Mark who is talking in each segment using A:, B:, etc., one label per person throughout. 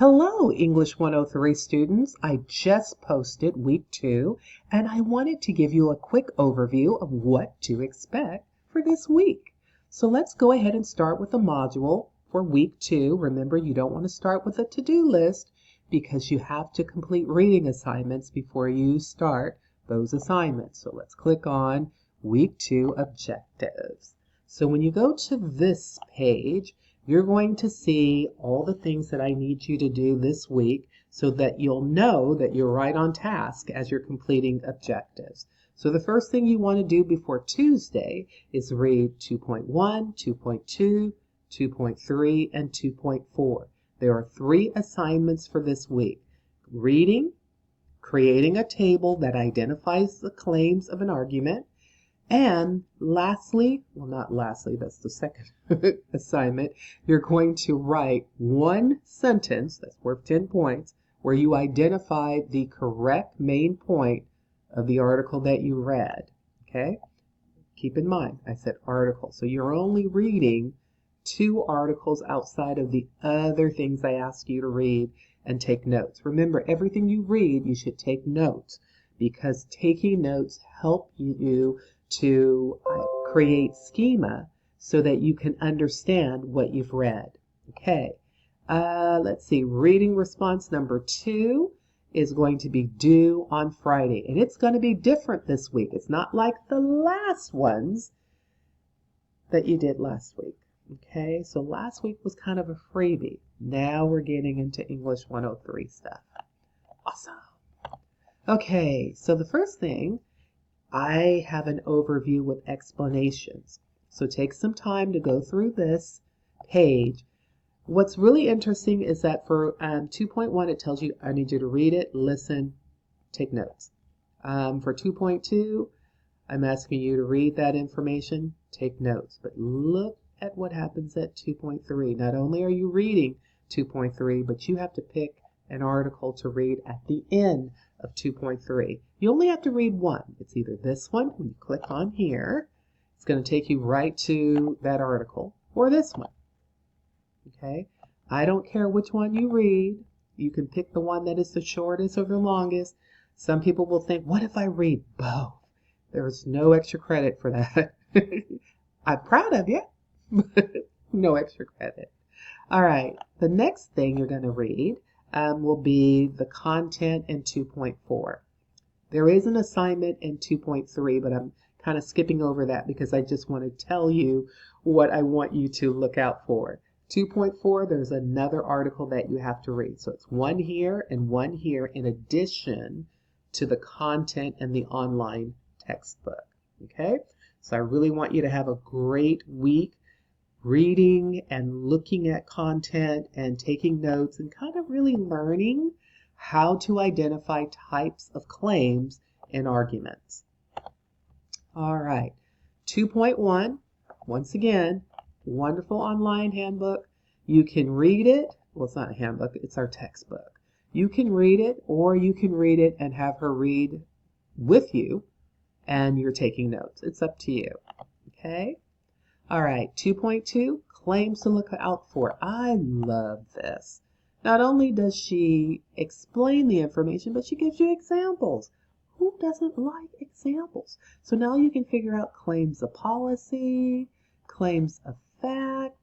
A: Hello, English 103 students. I just posted week 2 and I wanted to give you a quick overview of what to expect for this week. So let's go ahead and start with the module for week 2. Remember, you don't want to start with a to-do list because you have to complete reading assignments before you start those assignments. So let's click on week 2 objectives. So when you go to this page, you're going to see all the things that I need you to do this week so that you'll know that you're right on task as you're completing objectives. So the first thing you want to do before Tuesday is read 2.1, 2.2, 2.3, and 2.4. There are 3 assignments for this week. Reading, creating a table that identifies the claims of an argument, and lastly, well, not lastly, that's the second assignment, you're going to write one sentence that's worth 10 points where you identify the correct main point of the article that you read. Okay? Keep in mind, I said article. So you're only reading 2 articles outside of the other things I ask you to read and take notes. Remember, everything you read, you should take notes because taking notes help you to create schema so that you can understand what you've read. Okay, let's see. Reading response number 2 is going to be due on Friday, and it's going to be different this week. It's not like the last ones that you did last week. Okay, so last week was kind of a freebie. Now we're getting into English 103 stuff. Awesome. Okay, so the first thing, I have an overview with explanations. So take some time to go through this page. What's really interesting is that for 2.1, it tells you I need you to read it, listen, take notes. For 2.2, I'm asking you to read that information, take notes. But look at what happens at 2.3. Not only are you reading 2.3, but you have to pick an article to read at the end of 2.3. You only have to read one. It's either this one, when you click on here, it's going to take you right to that article, or this one. Okay? I don't care which one you read. You can pick the one that is the shortest or the longest. Some people will think, what if I read both? There's no extra credit for that. I'm proud of you. No extra credit. All right, the next thing you're going to read will be the content in 2.4. There is an assignment in 2.3, but I'm kind of skipping over that because I just want to tell you what I want you to look out for. 2.4, there's another article that you have to read. So it's one here and one here in addition to the content in the online textbook. Okay, so I really want you to have a great week reading and looking at content and taking notes and kind of really learning how to identify types of claims in arguments. All right, 2.1, once again, wonderful online handbook. You can read it. Well, it's not a handbook, it's our textbook. You can read it, or you can read it and have her read with you and you're taking notes. It's up to you. Okay? All right, 2.2, claims to look out for. I love this. Not only does she explain the information, but she gives you examples. Who doesn't like examples? So now you can figure out claims of policy, claims of fact,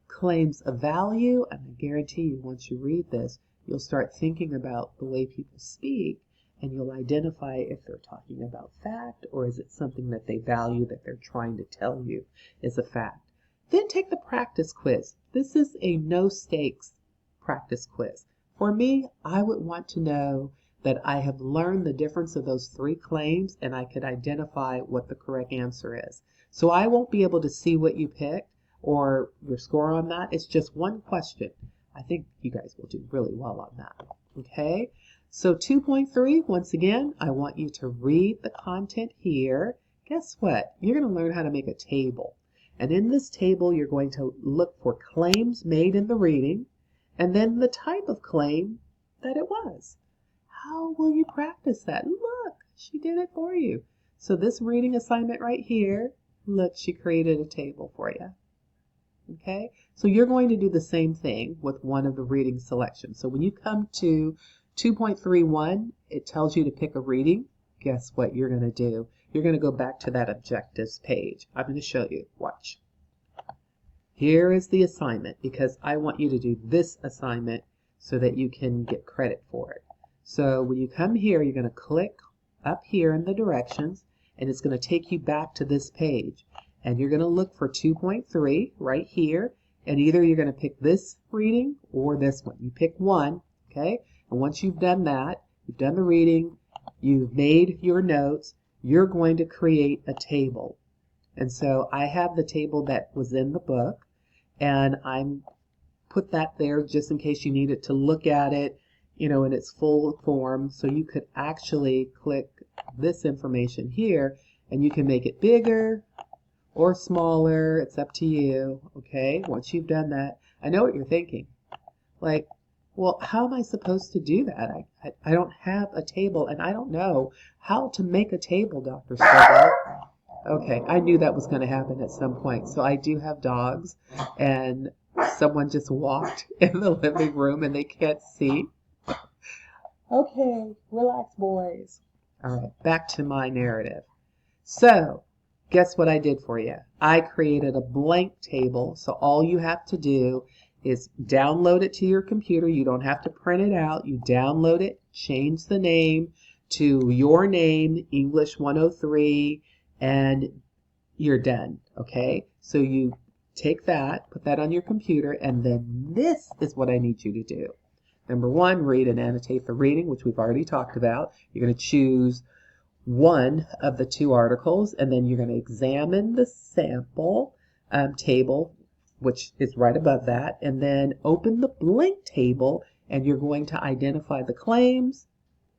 A: claims of value, and I guarantee you once you read this, you'll start thinking about the way people speak and you'll identify if they're talking about fact or is it something that they value that they're trying to tell you is a fact. Then take the practice quiz. This is a no stakes practice quiz. For me, I would want to know that I have learned the difference of those 3 claims and I could identify what the correct answer is. So I won't be able to see what you picked or your score on that. It's just one question. I think you guys will do really well on that. Okay? So 2.3, once again, I want you to read the content here. Guess what? You're going to learn how to make a table. And in this table, you're going to look for claims made in the reading and then the type of claim that it was. How will you practice that? Look, she did it for you. So this reading assignment right here, look, she created a table for you. Okay, so you're going to do the same thing with one of the reading selections. So when you come to 2.31, it tells you to pick a reading. Guess what you're going to do? You're going to go back to that objectives page. I'm going to show you. Watch. Here is the assignment because I want you to do this assignment so that you can get credit for it. So when you come here, you're going to click up here in the directions, and it's going to take you back to this page. And you're going to look for 2.3 right here, and either you're going to pick this reading or this one. You pick one, okay? And once you've done that, you've done the reading, you've made your notes, you're going to create a table. And so I have the table that was in the book, and I'm put that there just in case you needed to look at it, you know, in its full form. So you could actually click this information here, and you can make it bigger or smaller. It's up to you. Okay, once you've done that, I know what you're thinking. Like, well, how am I supposed to do that? I don't have a table, and I don't know how to make a table, Dr. Stilwell. Okay, I knew that was going to happen at some point. So I do have dogs, and someone just walked in the living room and they can't see. Okay, relax, boys. All right, back to my narrative. So, guess what I did for you? I created a blank table, so all you have to do is download it to your computer. You don't have to print it out. You download it, change the name to your name, English 103, and you're done, okay? So you take that, put that on your computer, and then this is what I need you to do. Number one, read and annotate the reading, which we've already talked about. You're going to choose one of the two articles, and then you're going to examine the sample table, which is right above that, and then open the blank table, and you're going to identify the claims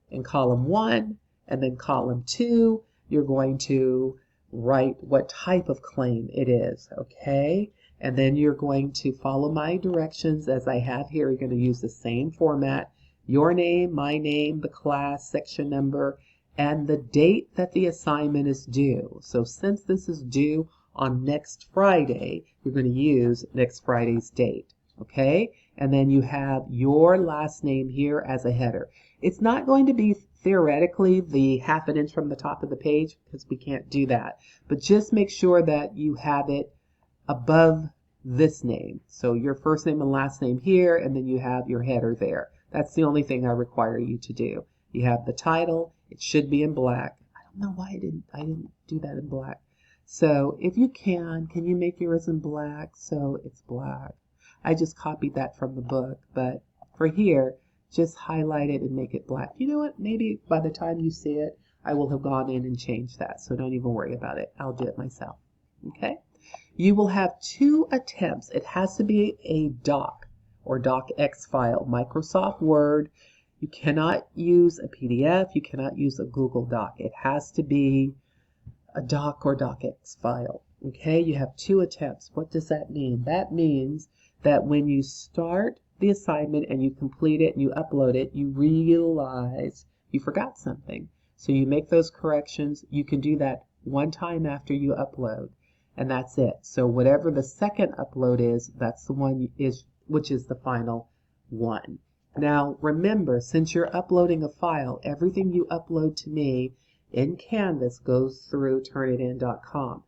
A: in column 1, and then column 2, you're going to write what type of claim it is, okay? And then you're going to follow my directions as I have here. You're going to use the same format, your name, my name, the class, section number, and the date that the assignment is due. So since this is due on next Friday, you're going to use next Friday's date, okay? And then you have your last name here as a header. It's not going to be theoretically the half an inch from the top of the page because we can't do that. But just make sure that you have it above this name. So your first name and last name here, and then you have your header there. That's the only thing I require you to do. You have the title. It should be in black. I don't know why I didn't do that in black. So if you can you make yours in black so it's black? I just copied that from the book, but for here, just highlight it and make it black. You know what? Maybe by the time you see it, I will have gone in and changed that. So don't even worry about it. I'll do it myself. Okay? You will have 2 attempts. It has to be a doc or docx file, Microsoft Word. You cannot use a PDF. You cannot use a Google Doc. It has to be a doc or docx file. Okay? You have 2 attempts. What does that mean? That means that when you start the assignment and you complete it and you upload it, you realize you forgot something. So you make those corrections. You can do that one time after you upload, and that's it. So whatever the second upload is, that's the one which is the final one. Now remember, since you're uploading a file, everything you upload to me in Canvas goes through Turnitin.com.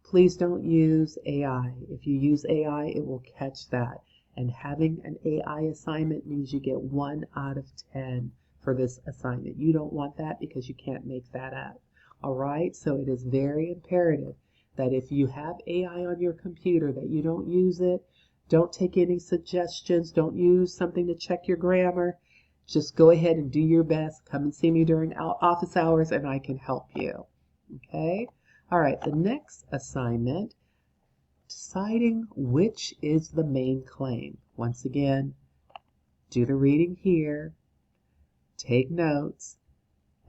A: Please don't use AI. If you use AI, it will catch that. And having an AI assignment means you get 1 out of 10 for this assignment. You don't want that because you can't make that up. All right, so it is very imperative that if you have AI on your computer that you don't use it, don't take any suggestions, don't use something to check your grammar. Just go ahead and do your best. Come and see me during office hours and I can help you. Okay? All right, the next assignment, deciding which is the main claim. Once again, do the reading here, take notes,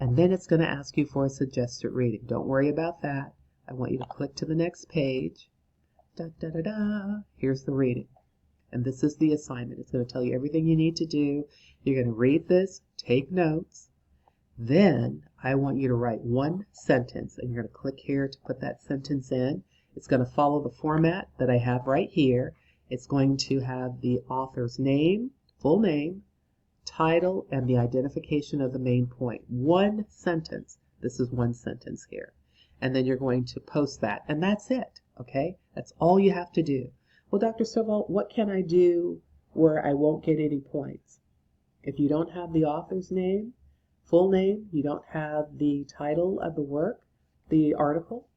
A: and then it's going to ask you for a suggested reading. Don't worry about that. I want you to click to the next page. Da, da, da, da. Here's the reading. And this is the assignment. It's going to tell you everything you need to do. You're going to read this, take notes. Then I want you to write 1 sentence, and you're going to click here to put that sentence in. It's going to follow the format that I have right here. It's going to have the author's name, full name, title, and the identification of the main point. One sentence. This is one sentence here. And then you're going to post that. And that's it. Okay? That's all you have to do. Well, Dr. Stovall, what can I do where I won't get any points? If you don't have the author's name, full name, you don't have the title of the work, the article,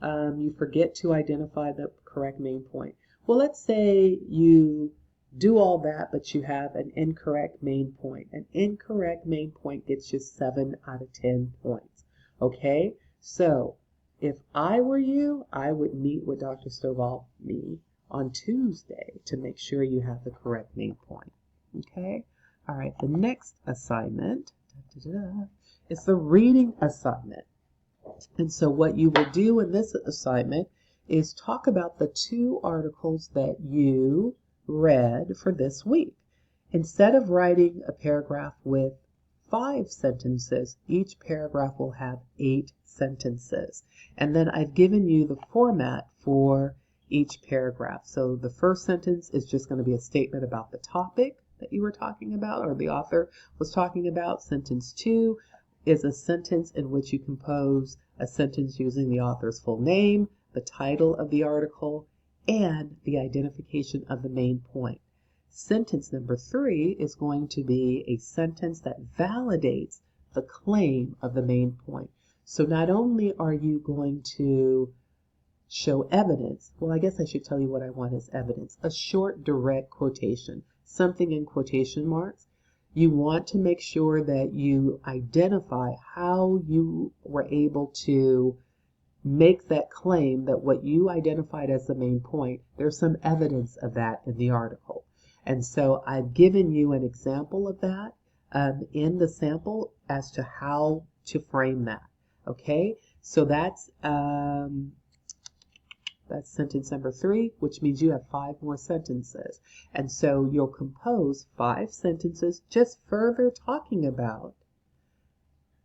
A: you forget to identify the correct main point. Well, let's say you do all that, but you have an incorrect main point. An incorrect main point gets you 7 out of 10 points. Okay? So, if I were you, I would meet with Dr. Stovall, me, on Tuesday to make sure you have the correct main point. Okay? All right, the next assignment is the reading assignment. And so what you will do in this assignment is talk about the 2 articles that you read for this week. Instead of writing a paragraph with 5 sentences, each paragraph will have 8 sentences. And then I've given you the format for each paragraph. So the first sentence is just going to be a statement about the topic that you were talking about or the author was talking about. Sentence 2 is a sentence in which you compose a sentence using the author's full name, the title of the article, and the identification of the main point. Sentence number 3 is going to be a sentence that validates the claim of the main point. So not only are you going to show evidence, well, I guess I should tell you what I want as evidence, a short direct quotation, something in quotation marks. You want to make sure that you identify how you were able to make that claim that what you identified as the main point, there's some evidence of that in the article. And so I've given you an example of that in the sample as to how to frame that. Okay, so that's sentence number 3, which means you have 5 more sentences. And so you'll compose 5 sentences just further talking about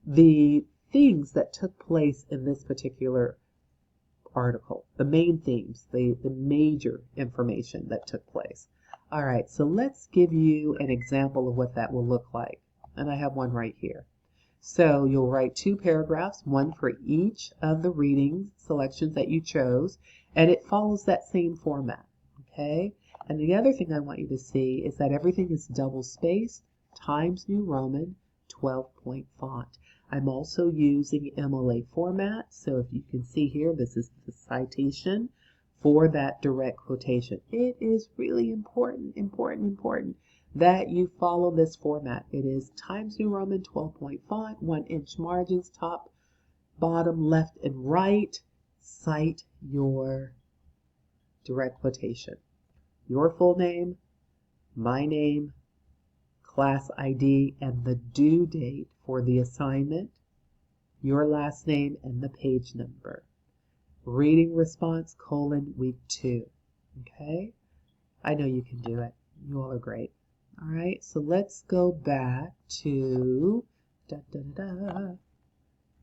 A: the things that took place in this particular article, the main themes, the major information that took place. All right, so let's give you an example of what that will look like. And I have one right here. So you'll write 2 paragraphs, one for each of the reading selections that you chose, and it follows that same format, okay? And the other thing I want you to see is that everything is double spaced, Times New Roman, 12-point font. I'm also using MLA format, so if you can see here, this is the citation for that direct quotation. It is really important that you follow this format. It is Times New Roman 12-point font, 1-inch margins, top, bottom, left, and right. Cite your direct quotation. Your full name, my name, class ID, and the due date for the assignment, your last name, and the page number. Reading response, week 2. Okay? I know you can do it. You all are great. All right, so let's go back to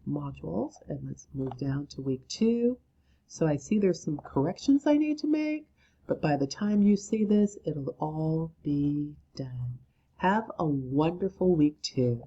A: modules, and let's move down to week 2. So I see there's some corrections I need to make, but by the time you see this, it'll all be done. Have a wonderful week 2.